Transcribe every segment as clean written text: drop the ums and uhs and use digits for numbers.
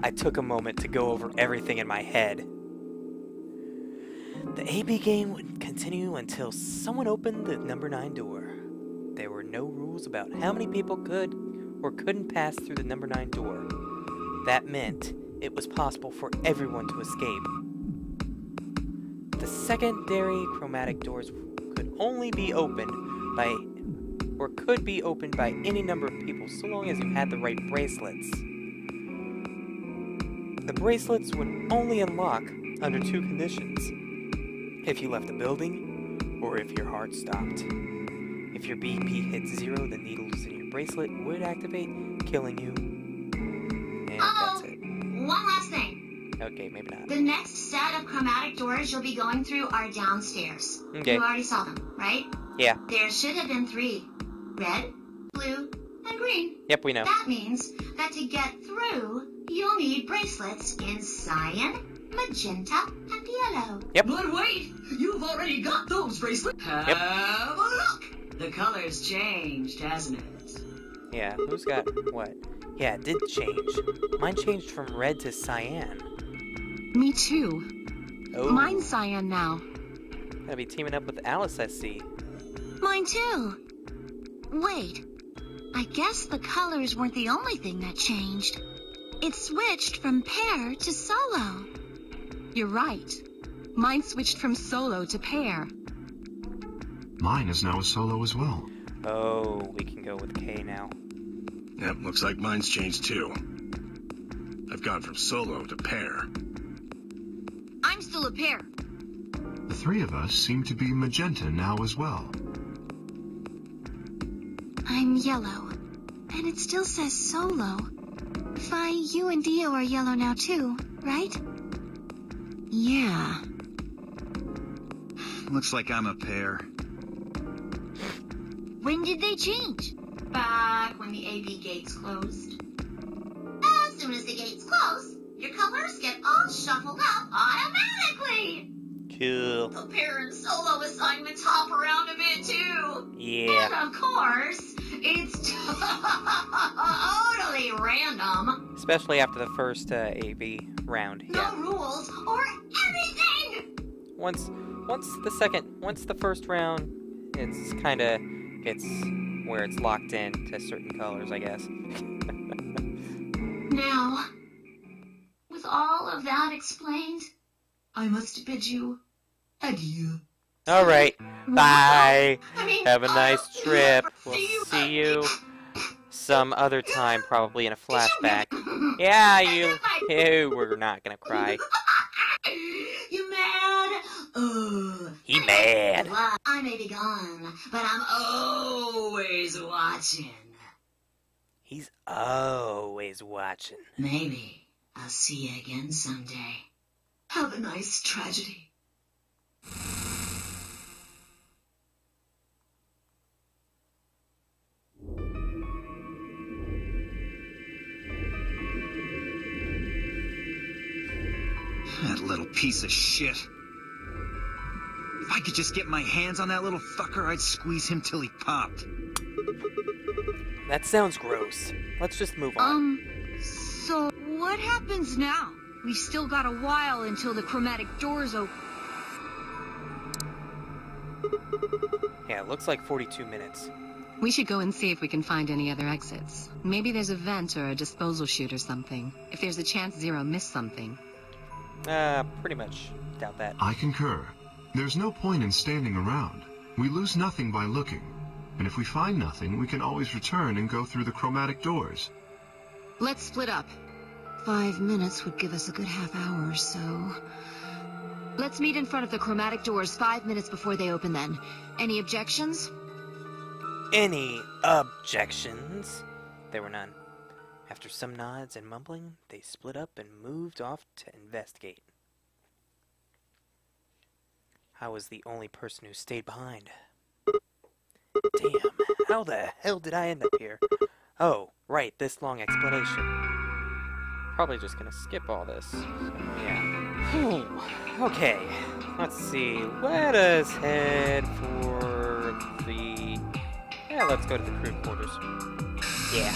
I took a moment to go over everything in my head. The AB game would continue until someone opened the number 9 door. There were no rules about how many people could or couldn't pass through the number 9 door. That meant it was possible for everyone to escape. The secondary chromatic doors could only be opened by, or could be opened by any number of people so long as you had the right bracelets. The bracelets would only unlock under 2 conditions. If you left the building, or if your heart stopped. If your BP hit 0, the needles in your bracelet would activate, killing you. And that's it. One last thing. Okay, maybe not. The next set of chromatic doors you'll be going through are downstairs. Okay. You already saw them, right? Yeah. There should have been 3. Red, blue, and green. Yep, we know. That means that to get through, you'll need bracelets in cyan, magenta, and yellow. Yep. But wait! You've already got those bracelets! Yep. Have a look! The color's changed, hasn't it? Yeah, who's got what? Yeah, it did change. Mine changed from red to cyan. Me too. Oh. Mine's cyan now. Gotta be teaming up with Alice, I see. Mine too. Wait. I guess the colors weren't the only thing that changed. It switched from pair to solo. You're right. Mine switched from solo to pair. Mine is now a solo as well. Oh, we can go with K now. Yep, looks like mine's changed too. I've gone from solo to pair. I'm still a pair. The 3 of us seem to be magenta now as well. I'm yellow. And it still says solo. Fi, you and Dio are yellow now too, right? Yeah. Looks like I'm a pair. When did they change? Back when the AB gates closed. As soon as the gates close, your colors get all shuffled up automatically. Cool. The pair and solo assignments hop around a bit too. Yeah. And of course, it's totally random. Especially after the first AV round. No Yeah. rules or anything. Once the first round, it's kind of gets where it's locked in to certain colors, I guess. Now, with all of that explained, I must bid you adieu. All right. Bye. I mean, Have a nice trip. We'll see you- see you some other time, probably in a flashback. Yeah, we're not gonna cry. You mad? He mad. I may be gone, but I'm always watching. He's always watching. Maybe I'll see you again someday. Have a nice tragedy. That little piece of shit. If I could just get my hands on that little fucker, I'd squeeze him till he popped. That sounds gross. Let's just move on. So what happens now? We've still got a while until the chromatic doors open. Yeah, it looks like 42 minutes. We should go and see if we can find any other exits. Maybe there's a vent or a disposal chute or something. If there's a chance Zero missed something. Pretty much doubt that. I concur. There's no point in standing around. We lose nothing by looking. And if we find nothing, we can always return and go through the chromatic doors. Let's split up. 5 minutes would give us a good half hour or so. Let's meet in front of the chromatic doors 5 minutes before they open then. Any objections? Any objections? There were none. After some nods and mumbling, they split up and moved off to investigate. I was the only person who stayed behind. Damn, how the hell did I end up here? Oh, right, this long explanation. Probably just gonna skip all this, so yeah. Okay, let's see. Let us head for the... Yeah, let's go to the crew quarters. Yeah.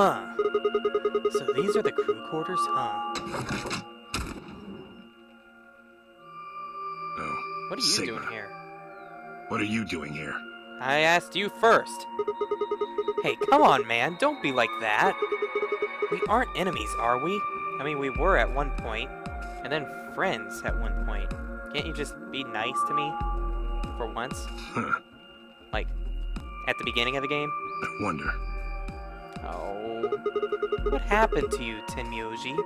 Huh. So these are the crew quarters, huh? Oh, What are you Sigma. doing here? What are you doing here? I asked you first. Hey, come on, man. Don't be like that. We aren't enemies, are we? I mean, we were at one point, and then friends at one point. Can't you just be nice to me? For once? Huh. Like, at the beginning of the game? I wonder. Oh. What happened to you, Tenmyoji?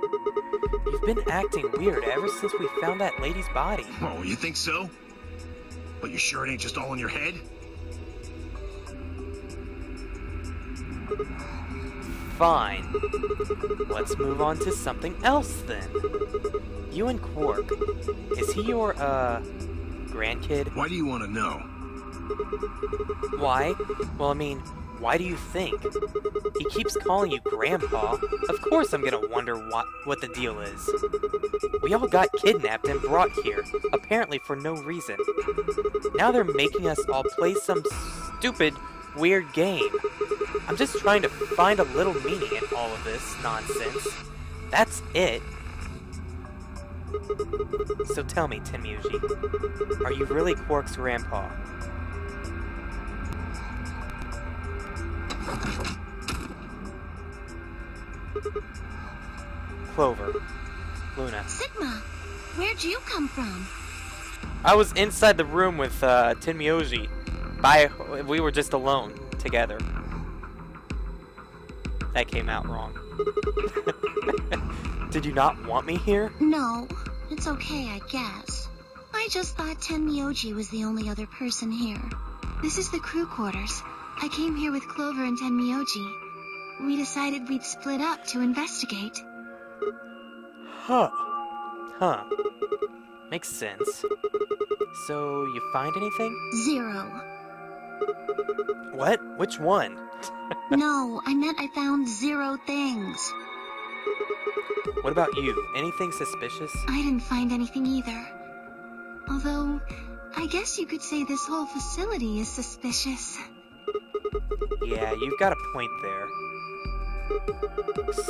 You've been acting weird ever since we found that lady's body. Oh, you think so? But you sure it ain't just all in your head? Fine. Let's move on to something else then. You and Quark. Is he your, grandkid? Why do you want to know? Why? Well, I mean, why do you think? He keeps calling you Grandpa. Of course I'm gonna wonder what the deal is. We all got kidnapped and brought here, apparently for no reason. Now they're making us all play some stupid, weird game. I'm just trying to find a little meaning in all of this nonsense. That's it. So tell me, Tenmyoji, are you really Quark's grandpa? Clover. Luna. Sigma, where'd you come from? I was inside the room with Tenmyoji. We were just alone together. That came out wrong. Did you not want me here? No, it's okay, I guess. I just thought Tenmyoji was the only other person here. This is the crew quarters. I came here with Clover and Tenmyoji. We decided we'd split up to investigate. Huh. Huh. Makes sense. So, you find anything? 0. What? Which one? No, I meant I found 0 things. What about you? Anything suspicious? I didn't find anything either. Although, I guess you could say this whole facility is suspicious. Yeah, you've got a point there.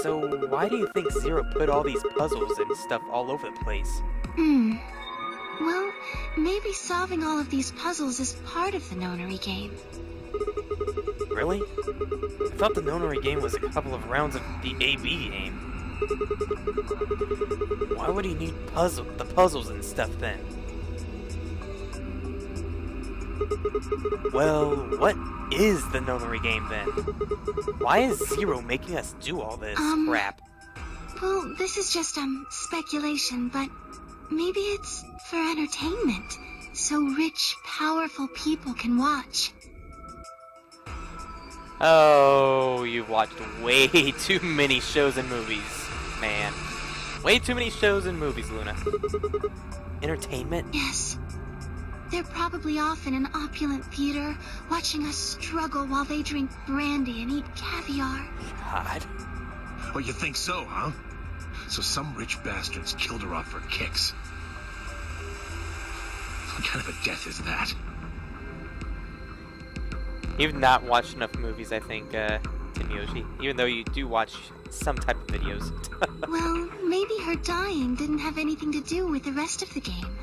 So, why do you think Zero put all these puzzles and stuff all over the place? Well, maybe solving all of these puzzles is part of the nonary game. Really? I thought the nonary game was a couple of rounds of the AB game. Why would he need the puzzles and stuff then? Well, what is the nonary game then? Why is Zero making us do all this crap? Well, this is just, speculation, but maybe it's for entertainment, so rich, powerful people can watch. Oh, you've watched way too many shows and movies, man. Way too many shows and movies, Luna. Entertainment? Yes. They're probably off in an opulent theater, watching us struggle while they drink brandy and eat caviar. God. Oh, you think so, huh? So some rich bastards killed her off for kicks. What kind of a death is that? You've not watched enough movies, I think, Tenmyoji. Even though you do watch some type of videos. Well, maybe her dying didn't have anything to do with the rest of the game.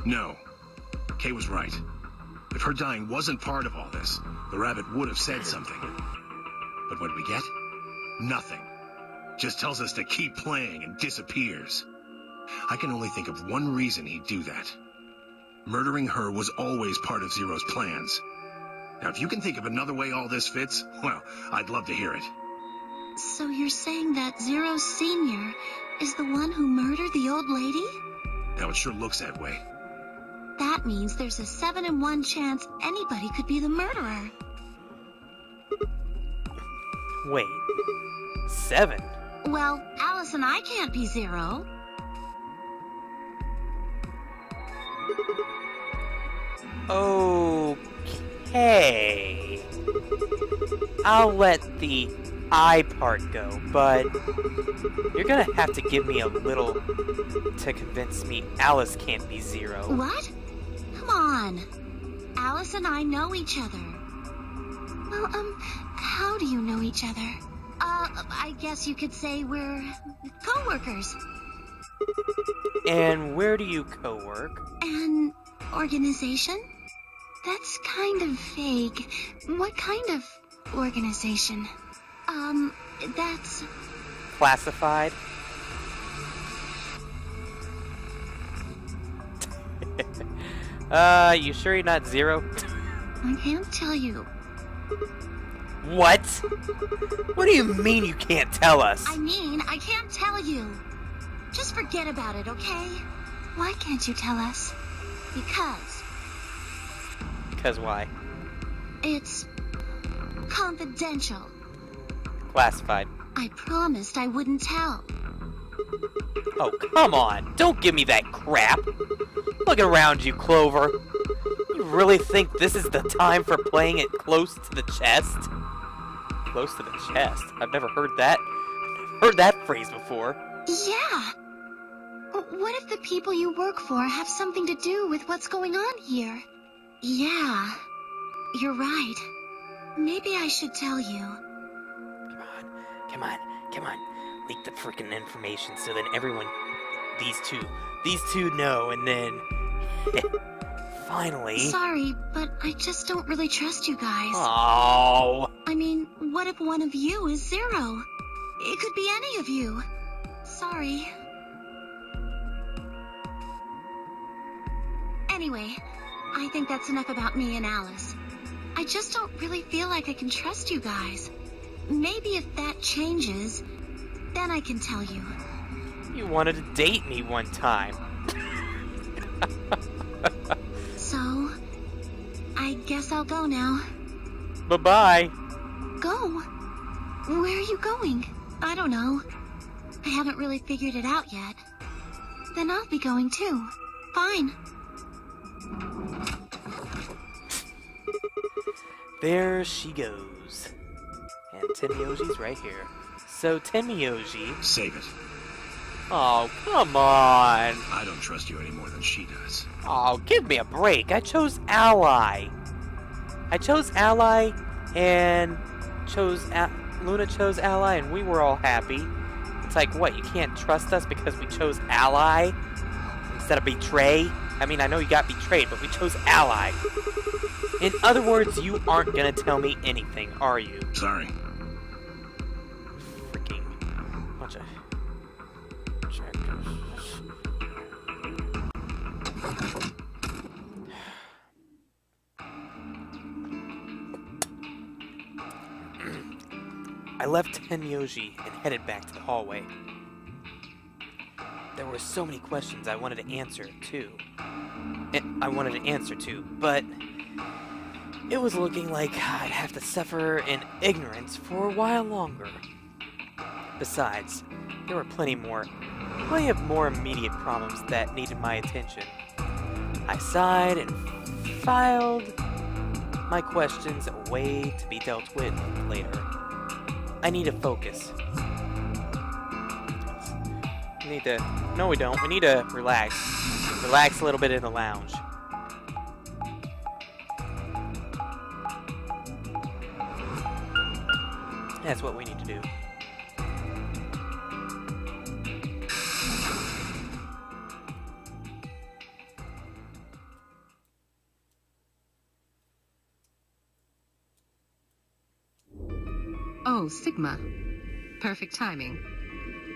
No. Kay was right. If her dying wasn't part of all this, the rabbit would have said something. But what did we get? Nothing. Just tells us to keep playing and disappears. I can only think of one reason he'd do that. Murdering her was always part of Zero's plans. Now, if you can think of another way all this fits, well, I'd love to hear it. So you're saying that Zero Sr. is the one who murdered the old lady? Now, it sure looks that way. That means there's a 7 in 1 chance anybody could be the murderer. Wait. 7? Well, Alice and I can't be Zero. Okay. I'll let the I part go, but you're gonna have to give me a little to convince me Alice can't be Zero. What? Come on. Alice and I know each other. Well, how do you know each other? I guess you could say we're co-workers. And where do you co-work? An organization? That's kind of vague. What kind of organization? That's... Classified? You sure you're not Zero? I can't tell you. What? What do you mean you can't tell us? I mean, I can't tell you. Just forget about it, okay? Why can't you tell us? Because Because why? it's confidential. Classified. I promised I wouldn't tell. Oh, come on. Don't give me that crap. Look around you, Clover. You really think this is the time for playing it close to the chest? Close to the chest? I've never heard that. I've never heard that phrase before. Yeah. What if the people you work for have something to do with what's going on here? Yeah. You're right. Maybe I should tell you. Come on. Leak the freaking information so then everyone, these two know, and then, finally. Sorry, but I just don't really trust you guys. Oh. I mean, what if one of you is Zero? It could be any of you. Sorry. Anyway, I think that's enough about me and Alice. I just don't really feel like I can trust you guys. Maybe if that changes, then I can tell you. You wanted to date me one time. So, I guess I'll go now. Bye-bye. Go? Where are you going? I don't know. I haven't really figured it out yet. Then I'll be going too. Fine. There she goes. And Tenmyoji's right here. So, Tenmyoji... Save it. Oh, come on! I don't trust you any more than she does. Oh, give me a break. I chose Ally. And Luna chose Ally, and we were all happy. It's like, what, you can't trust us because we chose Ally instead of Betray? I mean, I know you got betrayed, but we chose Ally. In other words, you aren't gonna tell me anything, are you? Sorry. Freaking bunch of checkers. I left Tenmyoji and headed back to the hallway. There were so many questions I wanted to answer to, but it was looking like I'd have to suffer in ignorance for a while longer. Besides, there were plenty of more immediate problems that needed my attention. I sighed and filed my questions away to be dealt with later. I need to focus. No we don't. We need to relax. Relax a little bit in the lounge. That's what we need to do. Oh, Sigma. Perfect timing.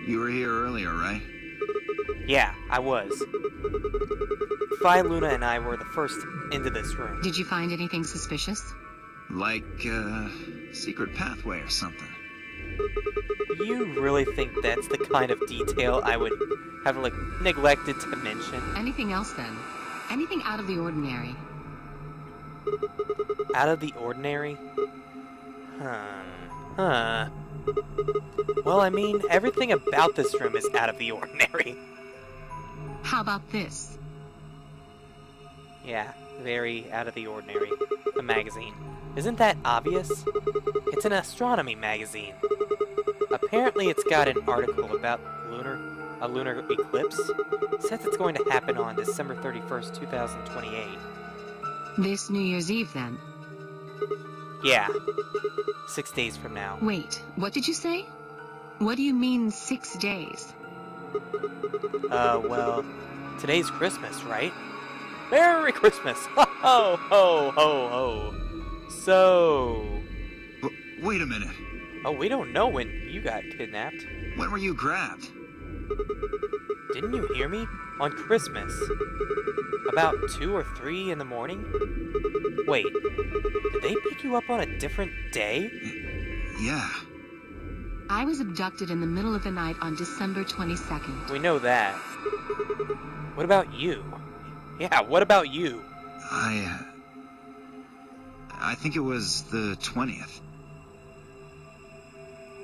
You were here earlier, right? Yeah, I was. Phi, Luna, and I were the first into this room. Did you find anything suspicious? Like, secret pathway or something. You really think that's the kind of detail I would have, like, neglected to mention? Anything else, then? Anything out of the ordinary? Out of the ordinary? Huh. Well, I mean, everything about this room is out of the ordinary. How about this? Yeah, very out of the ordinary. A magazine. Isn't that obvious? It's an astronomy magazine. Apparently it's got an article about a lunar eclipse. It says it's going to happen on December 31st, 2028. This New Year's Eve, then? Yeah. 6 days from now. Wait, what did you say? What do you mean 6 days? Well, today's Christmas, right? Merry Christmas! Ho ho ho ho ho! So... Wait a minute. Oh, we don't know when you got kidnapped. When were you grabbed? Didn't you hear me? On Christmas. About 2 or 3 in the morning? Wait, did they pick you up on a different day? Yeah. I was abducted in the middle of the night on December 22nd. We know that. What about you? Yeah, what about you? I think it was the 20th.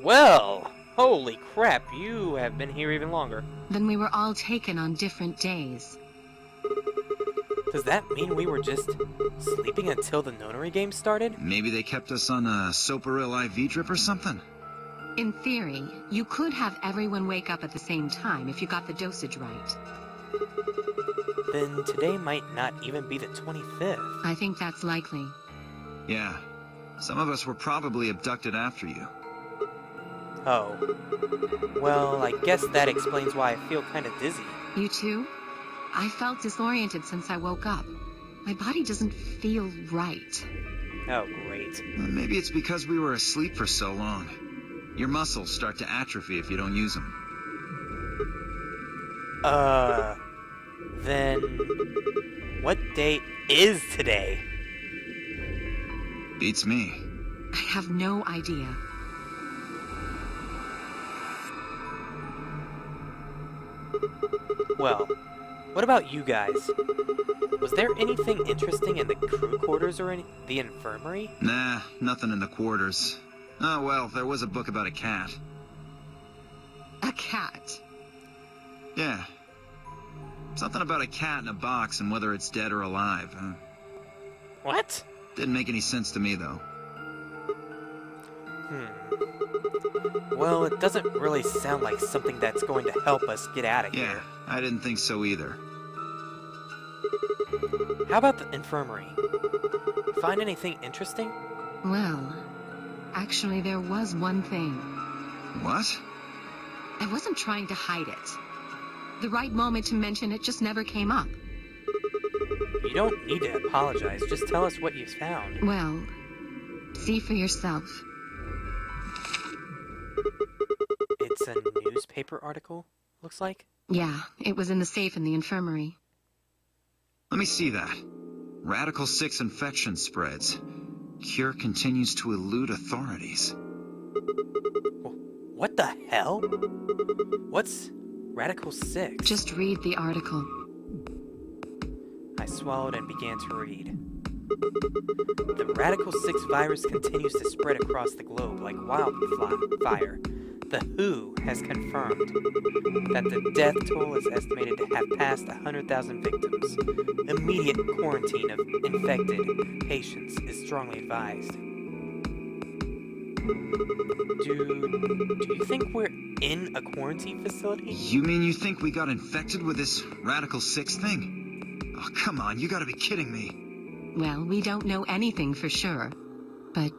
Well, holy crap, you have been here even longer. Then we were all taken on different days. Does that mean we were just sleeping until the nonary game started? Maybe they kept us on a Soparil IV drip or something? In theory, you could have everyone wake up at the same time if you got the dosage right. Then today might not even be the 25th. I think that's likely. Yeah. Some of us were probably abducted after you. Oh. Well, I guess that explains why I feel kind of dizzy. You too? I felt disoriented since I woke up. My body doesn't feel right. Oh, great. Maybe it's because we were asleep for so long. Your muscles start to atrophy if you don't use them. Then... what day is today? Beats me. I have no idea. Well, what about you guys? Was there anything interesting in the crew quarters or in the infirmary? Nah, nothing in the quarters. Oh, well, there was a book about a cat. A cat? Yeah. Something about a cat in a box and whether it's dead or alive. What? Didn't make any sense to me, though. Well, it doesn't really sound like something that's going to help us get out of Yeah, here. I didn't think so either. How about the infirmary? Find anything interesting? Well, actually there was one thing. What? I wasn't trying to hide it. The right moment to mention it just never came up. You don't need to apologize, just tell us what you found. Well, see for yourself. It's a newspaper article, looks like? Yeah, it was in the safe in the infirmary. Let me see that. Radical 6 infection spreads. Cure continues to elude authorities. What the hell? What's Radical 6? Just read the article. I swallowed and began to read. The Radical 6 virus continues to spread across the globe like wildfire. The WHO has confirmed that the death toll is estimated to have passed 100,000 victims. Immediate quarantine of infected patients is strongly advised. Do you think we're in a quarantine facility? You mean you think we got infected with this Radical 6 thing? Oh, come on, you gotta be kidding me. Well, we don't know anything for sure. But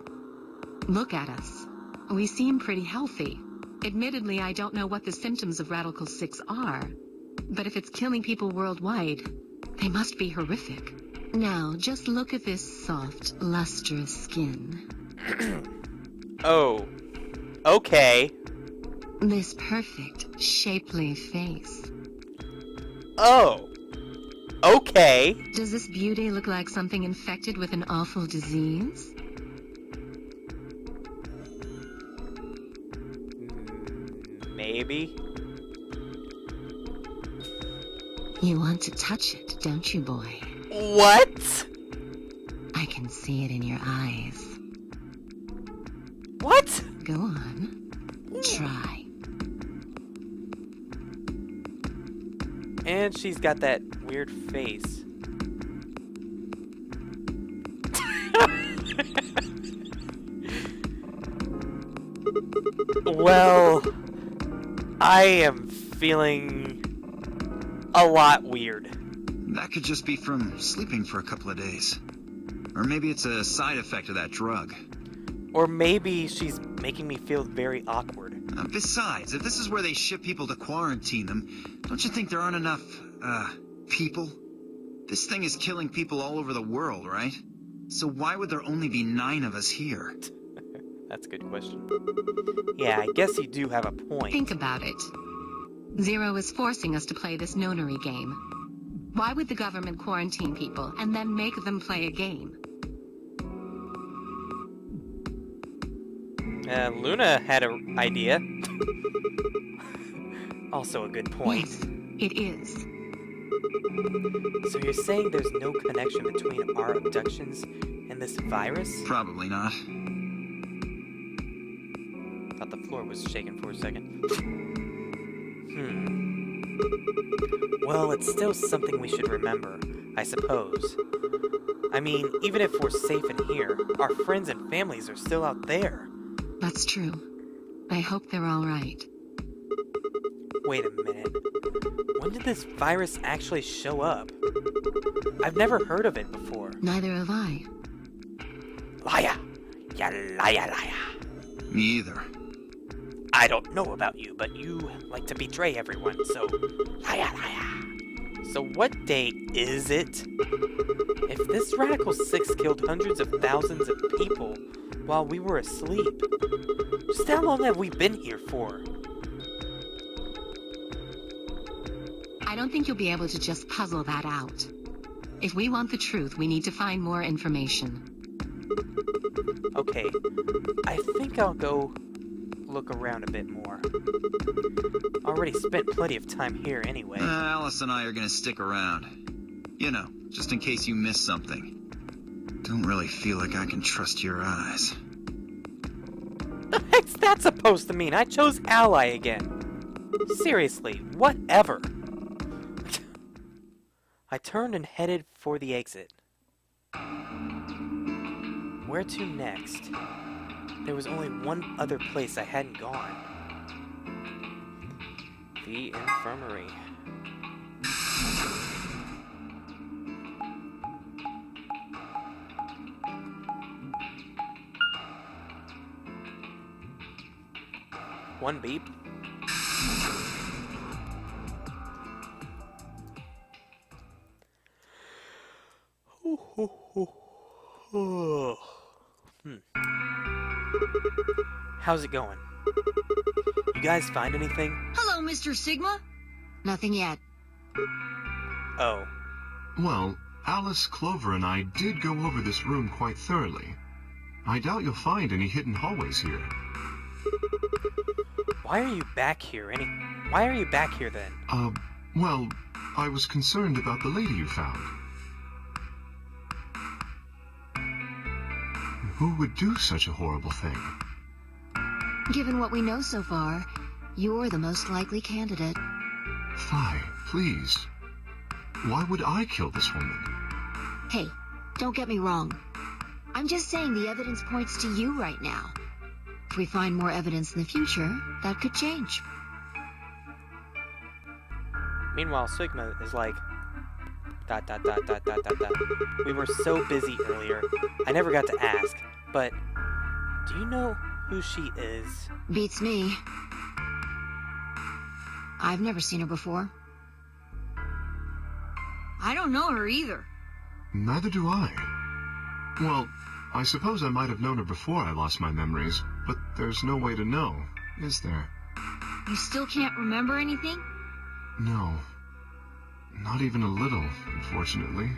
look at us. We seem pretty healthy. Admittedly, I don't know what the symptoms of Radical 6 are. But if it's killing people worldwide, they must be horrific. Now, just look at this soft, lustrous skin. Oh. Okay. This perfect, shapely face. Oh. Okay. Does this beauty look like something infected with an awful disease? Maybe. You want to touch it, don't you, boy? What? I can see it in your eyes. What? Go on. Try. And she's got that weird face. Well, I am feeling a lot weird. That could just be from sleeping for a couple of days. Or maybe it's a side effect of that drug. Or maybe she's making me feel very awkward. Besides, if this is where they ship people to quarantine them, don't you think there aren't enough, people? This thing is killing people all over the world, right? So why would there only be 9 of us here? That's a good question. Yeah, I guess you do have a point. Think about it. Zero is forcing us to play this nonary game. Why would the government quarantine people and then make them play a game? Luna had an idea. Also a good point. Yes, it is. So you're saying there's no connection between our abductions and this virus? Probably not. Thought the floor was shaking for a second. Well, it's still something we should remember, I suppose. I mean, even if we're safe in here, our friends and families are still out there. That's true. I hope they're all right. Wait a minute. When did this virus actually show up? I've never heard of it before. Neither have I. Liar! Ya liar, liar. Me either. I don't know about you, but you like to betray everyone, so liar, liar. So what day is it? If this Radical 6 killed hundreds of thousands of people while we were asleep, just how long have we been here for? I don't think you'll be able to just puzzle that out. If we want the truth, we need to find more information. Okay, I think I'll go look around a bit more. Already spent plenty of time here anyway. Alice and I are gonna stick around. You know, just in case you miss something. Don't really feel like I can trust your eyes. The heck's that supposed to mean? I chose ally again. Seriously, whatever. I turned and headed for the exit. Where to next? There was only one other place I hadn't gone. The infirmary. One beep. How's it going? You guys find anything? Hello, Mr. Sigma. Nothing yet. Oh. Well, Alice, Clover, and I did go over this room quite thoroughly. I doubt you'll find any hidden hallways here. Why are you back here Why are you back here then? Well, I was concerned about the lady you found. Who would do such a horrible thing? Given what we know so far, you're the most likely candidate. Fi, please. Why would I kill this woman? Hey, don't get me wrong. I'm just saying the evidence points to you right now. If we find more evidence in the future, that could change. Meanwhile, Sigma is like... ... We were so busy earlier, I never got to ask, but... Do you know who she is? Beats me. I've never seen her before. I don't know her either. Neither do I. Well, I suppose I might have known her before I lost my memories, but there's no way to know, is there? You still can't remember anything? No. Not even a little, unfortunately.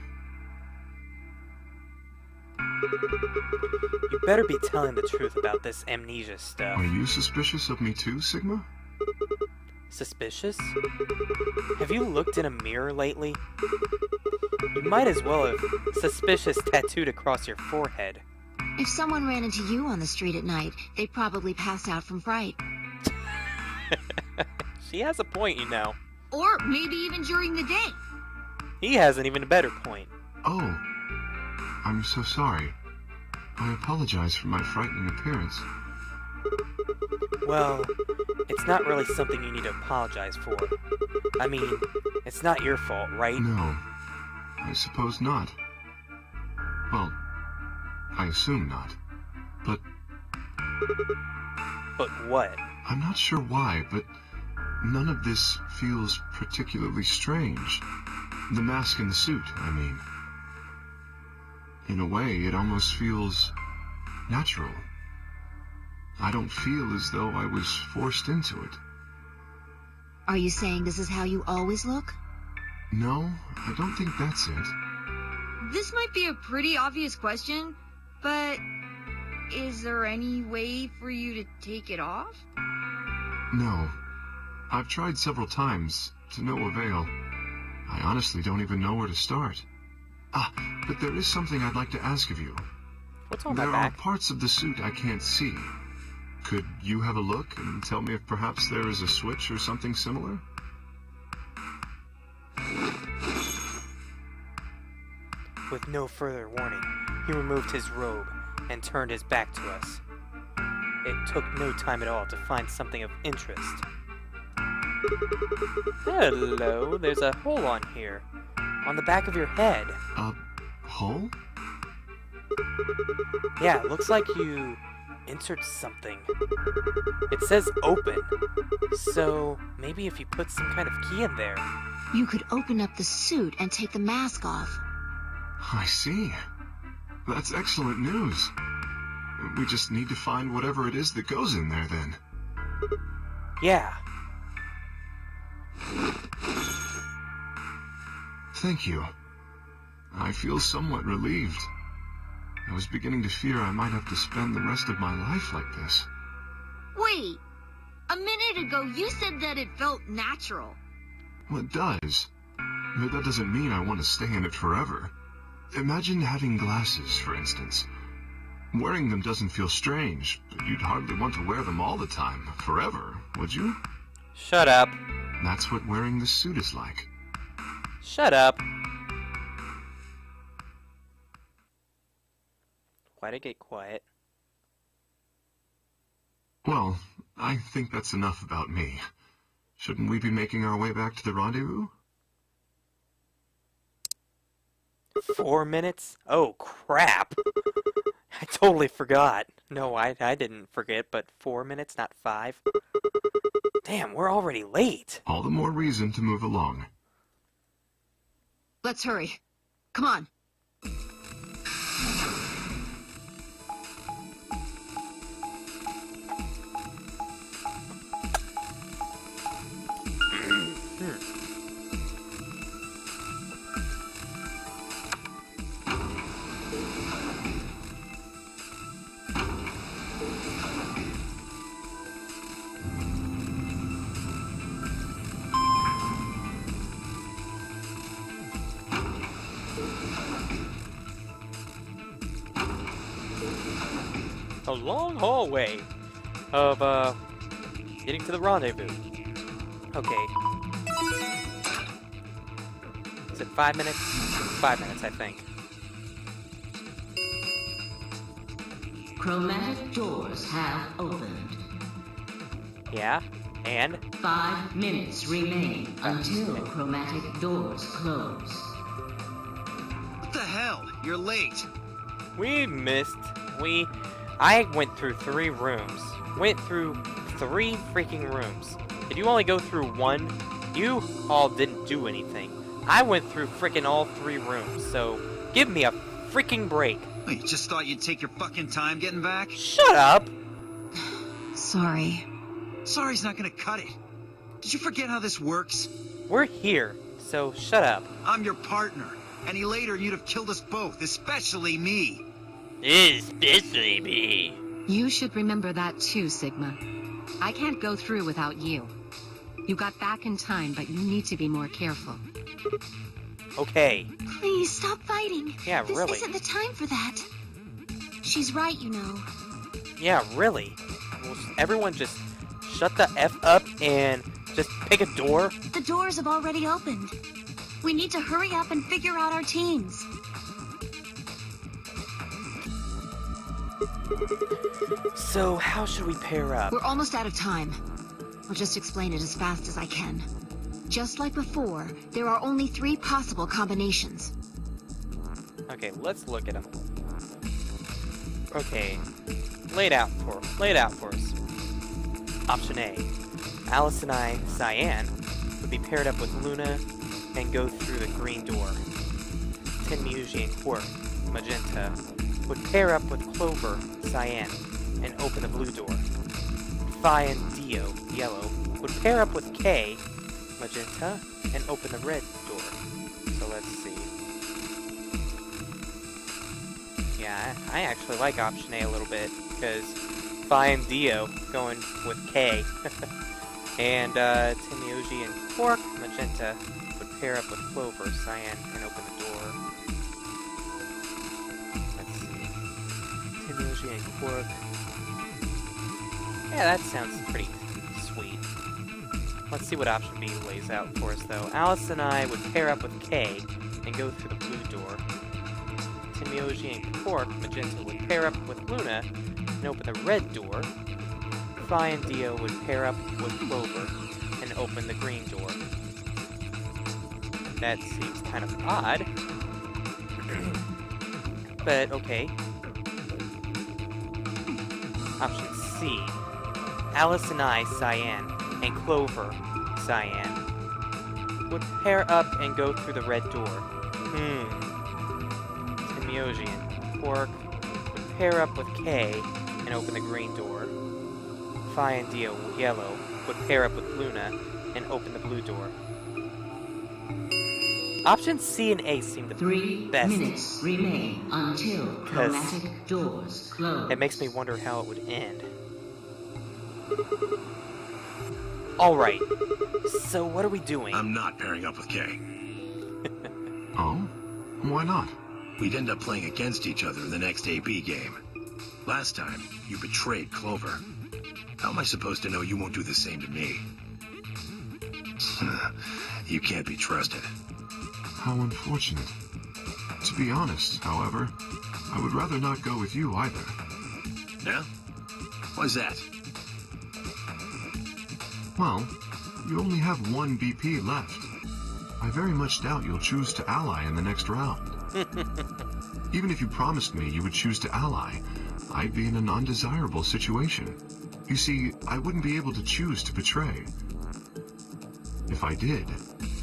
You better be telling the truth about this amnesia stuff. Are you suspicious of me too, Sigma? Suspicious? Have you looked in a mirror lately? You might as well have suspicious tattooed across your forehead. If someone ran into you on the street at night, they'd probably pass out from fright. She has a point, you know. Or maybe even during the day. He has an even better point. Oh. I'm so sorry. I apologize for my frightening appearance. Well, it's not really something you need to apologize for. I mean, it's not your fault, right? No. I suppose not. Well, I assume not. But But what? I'm not sure why, but none of this feels particularly strange. The mask and the suit, I mean. In a way, it almost feels natural. I don't feel as though I was forced into it. Are you saying this is how you always look? No, I don't think that's it. This might be a pretty obvious question, but is there any way for you to take it off? No. I've tried several times, to no avail. I honestly don't even know where to start. But there is something I'd like to ask of you. What's on my There are back? parts of the suit I can't see. Could you have a look and tell me if perhaps there is a switch or something similar? With no further warning, he removed his robe and turned his back to us. It took no time at all to find something of interest. Hello, there's a hole on here. On the back of your head. A hole? Yeah, it looks like you entered something. It says open. So, maybe if you put some kind of key in there. You could open up the suit and take the mask off. I see. That's excellent news. We just need to find whatever it is that goes in there, then. Yeah. Thank you. I feel somewhat relieved. I was beginning to fear I might have to spend the rest of my life like this. Wait! A minute ago you said that it felt natural. Well, it does. But that doesn't mean I want to stay in it forever. Imagine having glasses, for instance. Wearing them doesn't feel strange, but you'd hardly want to wear them all the time, forever, would you? Shut up. That's what wearing this suit is like. Shut up. Why'd it get quiet? Well, I think that's enough about me. Shouldn't we be making our way back to the rendezvous? 4 minutes? Oh, crap. I totally forgot. No, I didn't forget, but 4 minutes, not 5. Damn, we're already late. All the more reason to move along. Let's hurry. Come on. A long hallway of, getting to the rendezvous. Okay. Is it 5 minutes? 5 minutes, I think. Chromatic doors have opened. Yeah? And? 5 minutes remain until chromatic doors close. What the hell? You're late. We missed. I went through 3 rooms. Went through 3 freaking rooms. Did you only go through 1? You all didn't do anything. I went through freaking all 3 rooms, so give me a freaking break. Wait, you just thought you'd take your fucking time getting back? Shut up! Sorry. Sorry's not gonna cut it. Did you forget how this works? We're here, so shut up. I'm your partner. Any later, you'd have killed us both, especially me. Especially me. You should remember that too, Sigma. I can't go through without you. You got back in time, but you need to be more careful. Okay. Please stop fighting. Yeah, This really. isn't the time for that. She's right, you know. Yeah, really. Will everyone just shut the F up and just pick a door? The doors have already opened. We need to hurry up and figure out our teams. So, how should we pair up? We're almost out of time. I'll just explain it as fast as I can. Just like before, there are only 3 possible combinations. Okay, let's look at them. Okay. lay it out for us. Option A. Alice and I, Cyan, would be paired up with Luna and go through the green door. Tenmyuji and Quark, Magenta, would pair up with Clover, Cyan, and open the blue door. Phi and Dio, Yellow, would pair up with K, Magenta, and open the red door. So let's see. Yeah, I actually like option A a little bit, because Phi and Dio going with K. And Tenmyuji and Quark, Magenta, would pair up with Clover, Cyan, and open the door. Let's see. Tenmyuji and Quark. Yeah, that sounds pretty sweet. Let's see what option B lays out for us, though. Alice and I would pair up with K and go through the blue door. Tenmyuji and Quark, Magenta, would pair up with Luna and open the red door. Phi and Dio would pair up with Clover and open the green door. That seems kind of odd. But okay. Option C. Alice and I, Cyan, and Clover, Cyan, would pair up and go through the red door. Tenmyuji and Quark would pair up with K and open the green door. Phi and Dio, Yellow, would pair up with Luna and open the blue door. Options C and A seem the 3 best. minutes remain until chromatic doors close. It makes me wonder how it would end. Alright, so what are we doing? I'm not pairing up with Kay. Oh? Why not? We'd end up playing against each other in the next AB game. Last time, you betrayed Clover. How am I supposed to know you won't do the same to me? You can't be trusted. How unfortunate. To be honest, however, I would rather not go with you either. Yeah? Why's that? Well, you only have one BP left. I very much doubt you'll choose to ally in the next round. Even if you promised me you would choose to ally, I'd be in an undesirable situation. You see, I wouldn't be able to choose to betray. If I did,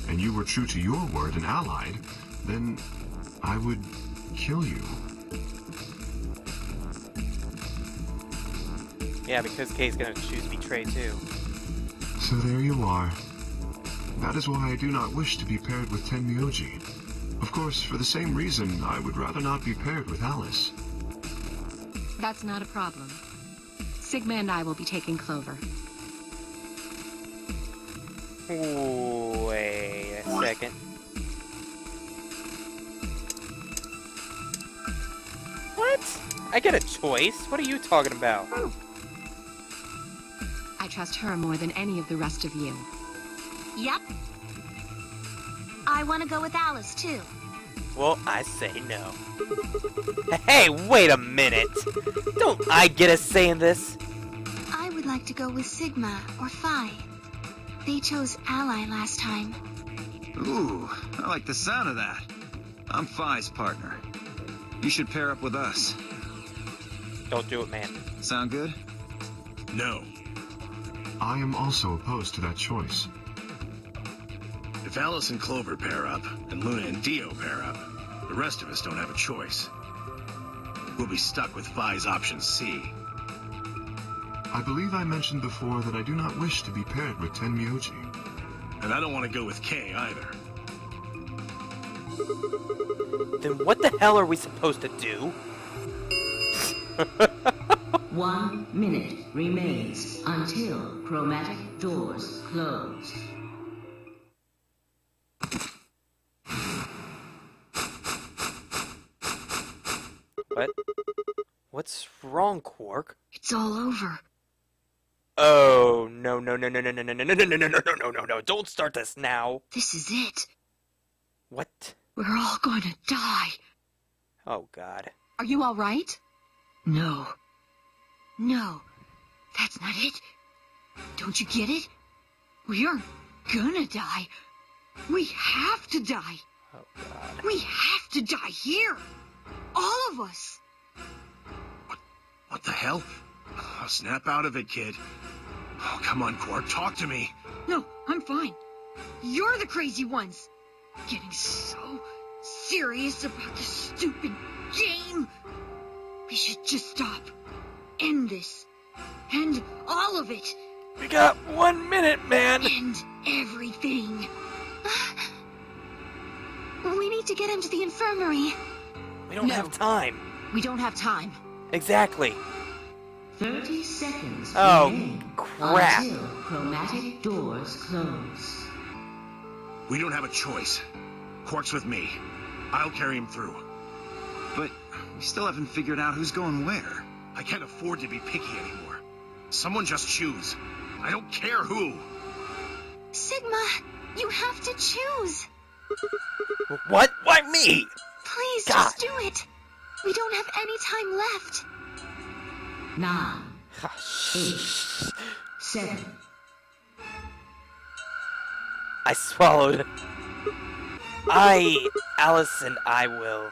and you were true to your word and allied, then I would kill you. Yeah, because Kay's gonna choose betray too. So there you are. That is why I do not wish to be paired with Tenmyuji. Of course, for the same reason, I would rather not be paired with Alice. That's not a problem. Sigma and I will be taking Clover. Wait a second. What? I get a choice? What are you talking about? I trust her more than any of the rest of you. Yep. I want to go with Alice, too. Well, I say no. Hey, wait a minute! Don't I get a say in this? I would like to go with Sigma or Phi. They chose Ally last time. Ooh, I like the sound of that. I'm Phi's partner. You should pair up with us. Don't do it, man. Sound good? No. I am also opposed to that choice. If Alice and Clover pair up, and Luna and Dio pair up, the rest of us don't have a choice. We'll be stuck with Phi's option C. I believe I mentioned before that I do not wish to be paired with Tenmyuji. And I don't want to go with Kay either. Then what the hell are we supposed to do? 1 minute remains until chromatic doors close. What? What's wrong, Quark? It's all over. Oh, no, no, no, no, no, no, no, no, no, no, no, no, no, no, no, no, don't start this now. This is it. What? We're all going to die. Oh, God. Are you all right? No. No. That's not it. Don't you get it? We aren't gonna die. We have to die. Oh, God. We have to die here. All of us. What the hell? Oh, snap out of it, kid. Oh, come on, Quark, talk to me. No, I'm fine. You're the crazy ones. Getting so serious about this stupid game. We should just stop. End this. End all of it. We got 1 minute, man! End everything. We need to get him to the infirmary. We don't No. have time. We don't have time. Exactly. 30 seconds Oh, remain crap. until chromatic doors close. We don't have a choice. Quark's with me. I'll carry him through. But we still haven't figured out who's going where. I can't afford to be picky anymore. Someone just choose. I don't care who. Sigma, you have to choose. What? Why me? Please, God. just do it. We don't have any time left. 9, Ah, 8, 7. I swallowed. Alice and I will